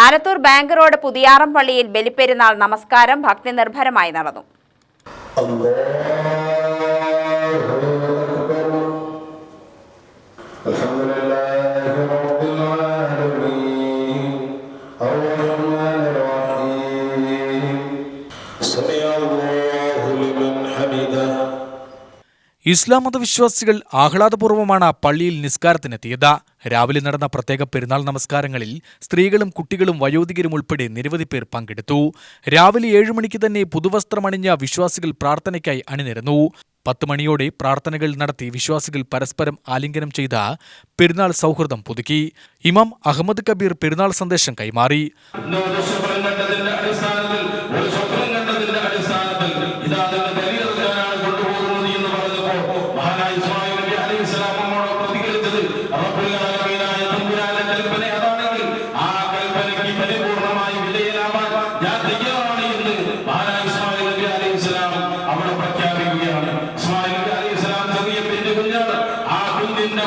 Alathur bank road പുതിയാറം പള്ളിയിൽ ബലിപ്പെരുന്നാൾ നമസ്കാരം ഭക്തി നിർഭരമായി നടന്നു. ഇസ്ലാം മതവിശ്വാസികൾ ആഹ്ലാദപൂർവ്വമാണ് പള്ളിയിൽ നിസ്കാരത്തിനെത്തിയത്. രാവിലെ നടന്ന പ്രത്യേക പെരുന്നാൾ നമസ്കാരങ്ങളിൽ സ്ത്രീകളും കുട്ടികളും വയോധികരും ഉൾപ്പെടെ നിരവധി പേർ പങ്കെടുത്തു. രാവിലെ 7 മണിക്ക് തന്നെ പുതുവസ്ത്രമണിഞ്ഞ വിശ്വാസികൾ പ്രാർത്ഥനയ്ക്കായി അണിനിരന്നു. 10 മണിയോടെ പ്രാർത്ഥനകൾ നടത്തി വിശ്വാസികൾ പരസ്പരം ആലിംഗനം ചെയ്ത പെരുന്നാൾ സൗഹൃദം പുതുക്കി. ഇമാം അഹമ്മദ് കബീർ പെരുന്നാൾ സന്ദേശം കൈമാറി.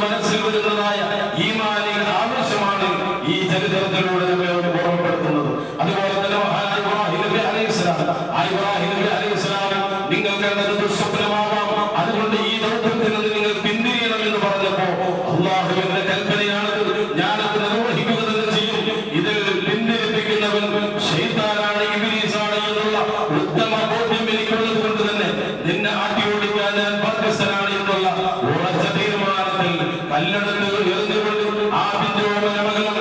മനസ്സിൽ വരുന്നതായ ഈമാനികൾ ആവശ്യമാണ് ഈ ചരിത്രത്തിലൂടെ നമ്മളോട് ഓർമ്മപ്പെടുത്തുന്നത്. അതുപോലെ തന്നെ ഇബ്രാഹിം നബി അലൈഹിസ്സലാം നിങ്ങൾക്ക് ദുസ്വപ്നമാവാം, അതുകൊണ്ട് ഈ ദൗത്യത്തിൽ നിന്ന് നിങ്ങൾ പിന്തിരിയണം എന്ന് പറഞ്ഞപ്പോ അള്ളാഹുവിന്റെ കൽപ്പനയാണത്, ഞാനത് നിർവഹിക്കുക തന്നെ ചെയ്യും. ഇതിൽ പിന്തിരിപ്പിക്കുന്നവൻ ശൈത്താനാണ്, ഇബ്ലീസാണ് എന്നുള്ള ഉത്തമ ബോധ്യം എനിക്കുള്ളത് കൊണ്ട് തന്നെ നിന്നെ ആട്ടി ഓടിക്കാൻ ഞാൻ ബാധ്യസ്ഥനാണ് എന്നുള്ള ഉറച്ച തീരുമാനത്തിൽ കല്ലെടുത്ത് എറിഞ്ഞുകൊണ്ട് ആ പിതൃവ്യമായ മകനും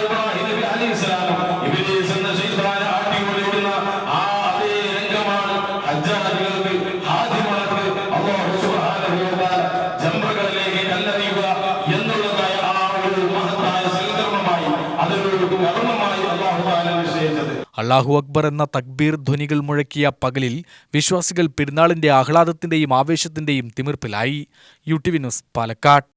ഇബ്രാഹിം നബി അലൈഹിസ്സലാം ഇബ്ലീസ് എന്ന ശൈത്താനെ ആട്ടി ഓടിക്കുന്ന ആ അതേ രംഗമാണ് ഹജ്ജാജികൾക്ക് ഹാജിമാർക്ക് അല്ലാഹു സുബ്ഹാനഹു വ തആല ജംറകളിലേക്ക് കല്ലെറിയുക എന്നുള്ളതായ ആ ഒരു മഹത്തായ സൽക്കർമ്മമായി, അതൊരു കർമ്മമായി അല്ലാഹു തആല നിശ്ചയിച്ചത്. അല്ലാഹു അക്ബർ എന്ന തക്ബീർ ധ്വനികൾ മുഴക്കിയ പകലിൽ വിശ്വാസികൾ പെരുന്നാളിന്റെ ആഹ്ലാദത്തിന്റെയും ആവേശത്തിന്റെയും തിമിർപ്പിലായി. UTV news, Palakkad.